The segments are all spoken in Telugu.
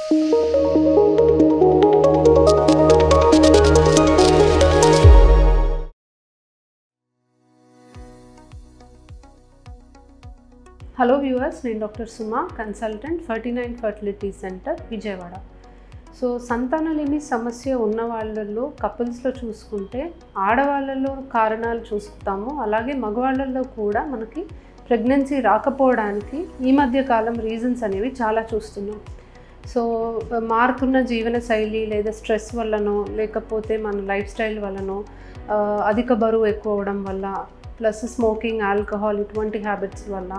హలో వ్యూవర్స్, నేను doctor Suma, consultant 39 fertility centre Vijayawada. So సంతానలేమి సమస్య ఉన్న వాళ్ళల్లో కపుల్స్లో చూసుకుంటే ఆడవాళ్ళలో కారణాలు చూసుకుంటాము, అలాగే మగవాళ్ళల్లో కూడా మనకి ప్రెగ్నెన్సీ రాకపోవడానికి ఈ మధ్య కాలం రీజన్స్ అనేవి చాలా చూస్తున్నాం. సో మారుతున్న జీవన శైలి లేదా స్ట్రెస్ వల్లనో లేకపోతే మన లైఫ్ స్టైల్ వల్లనో, అధిక బరువు ఎక్కువ అవ్వడం వల్ల, ప్లస్ స్మోకింగ్, ఆల్కహాల్ ఇటువంటి హ్యాబిట్స్ వల్ల,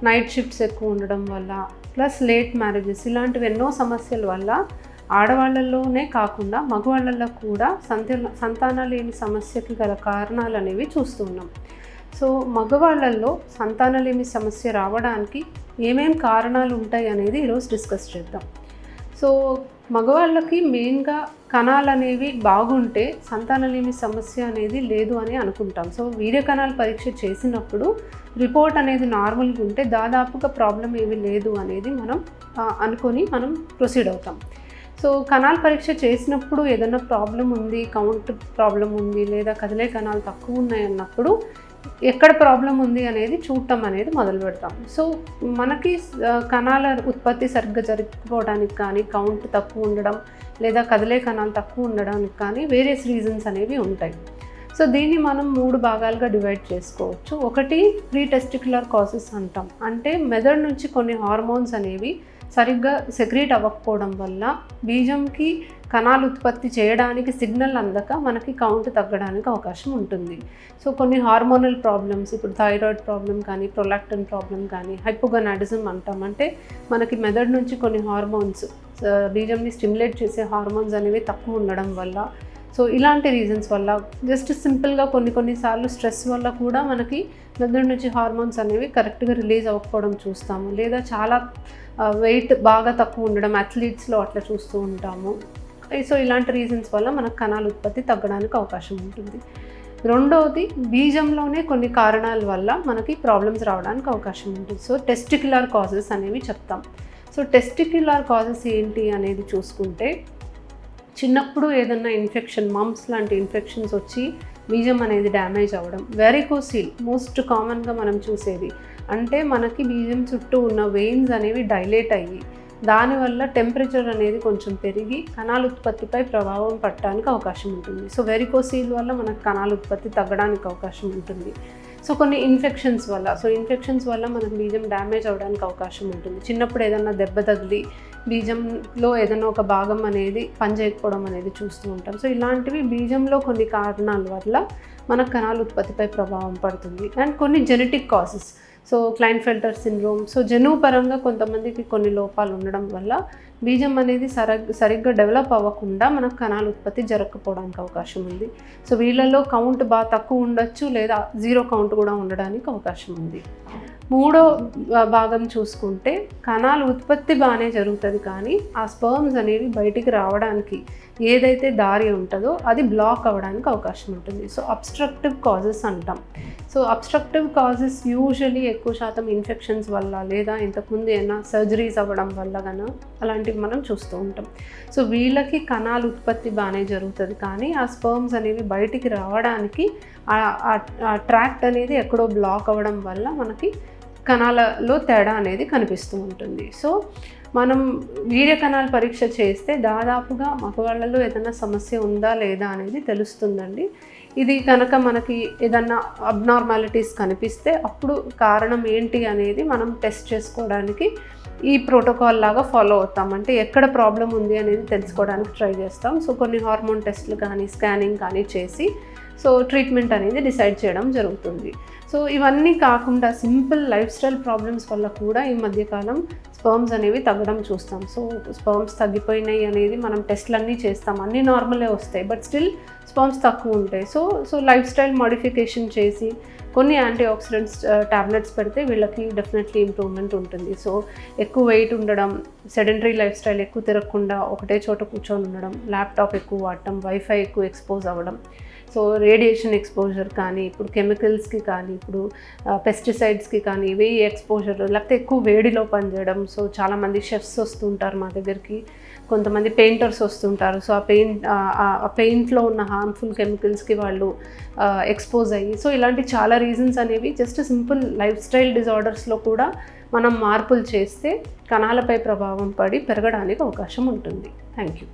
నైట్ షిఫ్ట్స్ ఎక్కువ ఉండడం వల్ల, ప్లస్ లేట్ మ్యారేజెస్, ఇలాంటివి ఎన్నో సమస్యల వల్ల ఆడవాళ్ళల్లోనే కాకుండా మగవాళ్ళల్లో కూడా సంతానలేమి సమస్యకి గల కారణాలు అనేవి చూస్తున్నాం. సో మగవాళ్ళల్లో సంతానలేమి సమస్య రావడానికి ఏమేం కారణాలు ఉంటాయి అనేది ఈరోజు డిస్కస్ చేద్దాం. సో మగవాళ్ళకి మెయిన్గా కణాలు అనేవి బాగుంటే సంతానలేమి సమస్య అనేది లేదు అని అనుకుంటాం. సో వీర్య కణాలు పరీక్ష చేసినప్పుడు రిపోర్ట్ అనేది నార్మల్గా ఉంటే దాదాపుగా ప్రాబ్లం ఏమీ లేదు అనేది మనం అనుకొని మనం ప్రొసీడ్ అవుతాం. సో కణాల పరీక్ష చేసినప్పుడు ఏదైనా ప్రాబ్లం ఉంది, కౌంట్ ప్రాబ్లం ఉంది లేదా కదిలే కణాలు తక్కువ ఉన్నాయి అన్నప్పుడు ఎక్కడ ప్రాబ్లం ఉంది అనేది చూడటం అనేది మొదలు పెడతాం. సో మనకి కణాల ఉత్పత్తి సరిగ్గా జరగకపోవడానికి కానీ, కౌంట్ తక్కువ ఉండడం లేదా కదిలే కణాలు తక్కువ ఉండడానికి కానీ వేరియస్ రీజన్స్ అనేవి ఉంటాయి. సో దీన్ని మనం 3 భాగాలుగా డివైడ్ చేసుకోవచ్చు. ఒకటి ప్రీ టెస్టిక్యులర్ కాసెస్ అంటాం, అంటే మెదడు నుంచి కొన్ని హార్మోన్స్ అనేవి సరిగ్గా సెక్రీట్ అవ్వకపోవడం వల్ల బీజంకి కణాలు ఉత్పత్తి చేయడానికి సిగ్నల్ అందక మనకి కౌంట్ తగ్గడానికి అవకాశం ఉంటుంది. సో కొన్ని హార్మోనల్ ప్రాబ్లమ్స్, ఇప్పుడు థైరాయిడ్ ప్రాబ్లం కానీ, ప్రొలాక్టిన్ ప్రాబ్లం కానీ, హైపోగొనాడిజం అంటాం, అంటే మనకి మెదడు నుంచి కొన్ని హార్మోన్స్, బీజంని స్టిమ్యులేట్ చేసే హార్మోన్స్ అనేవి తక్కువ ఉండడం వల్ల, సో ఇలాంటి రీజన్స్ వల్ల, జస్ట్ సింపుల్గా కొన్నిసార్లు స్ట్రెస్ వల్ల కూడా మనకి మెదడు నుంచి హార్మోన్స్ అనేవి కరెక్ట్గా రిలీజ్ అవ్వకపోవడం చూస్తాము, లేదా చాలా వెయిట్ బాగా తక్కువ ఉండడం అథ్లీట్స్లో అట్లా చూస్తూ ఉంటాము. సో ఇలాంటి రీజన్స్ వల్ల మనకు కణాల ఉత్పత్తి తగ్గడానికి అవకాశం ఉంటుంది. రెండవది, బీజంలోనే కొన్ని కారణాల వల్ల మనకి ప్రాబ్లమ్స్ రావడానికి అవకాశం ఉంటుంది. సో టెస్టిక్యులర్ కాజెస్ అనేవి చెప్తాం. సో టెస్టిక్యులర్ కాజెస్ ఏంటి అనేది చూసుకుంటే, చిన్నప్పుడు ఏదన్నా ఇన్ఫెక్షన్, మమ్స్ లాంటి ఇన్ఫెక్షన్స్ వచ్చి బీజం అనేది డ్యామేజ్ అవ్వడం, వెరికోసిల్ మోస్ట్ కామన్గా మనం చూసేది, అంటే మనకి బీజం చుట్టూ ఉన్న వెయిన్స్ అనేవి డైలేట్ అయ్యి దానివల్ల టెంపరేచర్ అనేది కొంచెం పెరిగి కణాల ఉత్పత్తిపై ప్రభావం పడటానికి అవకాశం ఉంటుంది. సో వెరికోసిల్ వల్ల మనకు కణాల ఉత్పత్తి తగ్గడానికి అవకాశం ఉంటుంది. సో కొన్ని ఇన్ఫెక్షన్స్ వల్ల మనకు బీజం డ్యామేజ్ అవ్వడానికి అవకాశం ఉంటుంది. చిన్నప్పుడు ఏదన్నా దెబ్బ తగిలి బీజంలో ఏదైనా ఒక భాగం అనేది పనిచేయకపోవడం అనేది చూస్తూ ఉంటాం. సో ఇలాంటివి బీజంలో కొన్ని కారణాల వల్ల మనకు కణాల ఉత్పత్తిపై ప్రభావం పడుతుంది. అండ్ కొన్ని genetic causes, so Klinefelter syndrome, so జన్యు పరంగా కొంతమందికి కొన్ని లోపాలు ఉండడం వల్ల బీజం అనేది సరిగ్గా డెవలప్ అవ్వకుండా మనకు కణాల ఉత్పత్తి జరగకపోవడానికి అవకాశం ఉంది. సో వీళ్ళల్లో కౌంట్ బాగా తక్కువ ఉండొచ్చు, లేదా 0 కౌంట్ కూడా ఉండడానికి అవకాశం ఉంది. మూడో భాగం చూసుకుంటే, కణాల ఉత్పత్తి బాగానే జరుగుతుంది కానీ ఆ స్పర్మ్స్ అనేవి బయటికి రావడానికి ఏదైతే దారి ఉంటుందో అది బ్లాక్ అవ్వడానికి అవకాశం ఉంటుంది. సో అబ్స్ట్రక్టివ్ కాజెస్ అంటాం. సో అబ్స్ట్రక్టివ్ కాజెస్ యూజువలీ ఎక్కువ శాతం ఇన్ఫెక్షన్స్ వల్ల లేదా ఇంతకుముందు ఏమైనా సర్జరీస్ అవ్వడం వల్ల కానీ అలాంటివి మనం చూస్తూ ఉంటాం. సో వీళ్ళకి కణాల ఉత్పత్తి బాగానే జరుగుతుంది కానీ ఆ స్పర్మ్స్ అనేవి బయటికి రావడానికి ఆ ట్రాక్ట్ అనేది ఎక్కడో బ్లాక్ అవ్వడం వల్ల మనకి కణాలలో తేడా అనేది కనిపిస్తూ ఉంటుంది. సో మనం వీర్య కణాల పరీక్ష చేస్తే దాదాపుగా మగవాళ్ళలో ఏదైనా సమస్య ఉందా లేదా అనేది తెలుస్తుందండి. ఇది కనుక మనకి ఏదన్నా అబ్నార్మాలిటీస్ కనిపిస్తే అప్పుడు కారణం ఏంటి అనేది మనం టెస్ట్ చేసుకోవడానికి ఈ ప్రోటోకాల్ లాగా ఫాలో అవుతాం. అంటే ఎక్కడ ప్రాబ్లం ఉంది అనేది తెలుసుకోవడానికి ట్రై చేస్తాం. సో కొన్ని హార్మోన్ టెస్ట్లు కానీ, స్కానింగ్ కానీ చేసి సో ట్రీట్మెంట్ అనేది డిసైడ్ చేయడం జరుగుతుంది. సో ఇవన్నీ కాకుండా సింపుల్ లైఫ్ స్టైల్ ప్రాబ్లమ్స్ వల్ల కూడా ఈ మధ్యకాలం స్పర్మ్స్ అనేవి తగ్గడం చూస్తాం. సో స్పర్మ్స్ తగ్గిపోయినాయి అనేది మనం టెస్ట్లన్నీ చేస్తాం, అన్నీ నార్మలే వస్తాయి, బట్ స్టిల్ స్పర్మ్స్ తక్కువ ఉంటాయి. సో లైఫ్ స్టైల్ మోడిఫికేషన్ చేసి కొన్ని యాంటీ ఆక్సిడెంట్స్ టాబ్లెట్స్ పెడితే వీళ్ళకి డెఫినెట్లీ ఇంప్రూవ్మెంట్ ఉంటుంది. సో ఎక్కువ వెయిట్ ఉండడం, సెడెంటరీ లైఫ్ స్టైల్, ఎక్కువ తిరగకుండా ఒకటే చోట కూర్చొని ఉండడం, ల్యాప్టాప్ ఎక్కువ వాడటం, వైఫై ఎక్కువ ఎక్స్పోజ్ అవ్వడం, సో రేడియేషన్ ఎక్స్పోజర్ కానీ, ఇప్పుడు కెమికల్స్కి కానీ, ఇప్పుడు పెస్టిసైడ్స్కి కానీ ఇవి ఎక్స్పోజర్, లేకపోతే ఎక్కువ వేడిలో పనిచేయడం. సో చాలామంది షెఫ్స్ వస్తుంటారు మా దగ్గరికి, కొంతమంది పెయింటర్స్ వస్తుంటారు. సో ఆ పెయింట్లో ఉన్న హార్మ్ఫుల్ కెమికల్స్కి వాళ్ళు ఎక్స్పోజ్ అయ్యి, సో ఇలాంటి చాలా రీజన్స్ అనేవి జస్ట్ సింపుల్ లైఫ్ స్టైల్ డిజార్డర్స్లో కూడా మనం మార్పులు చేస్తే కణాలపై ప్రభావం పడి పెరగడానికి అవకాశం ఉంటుంది. Thank you.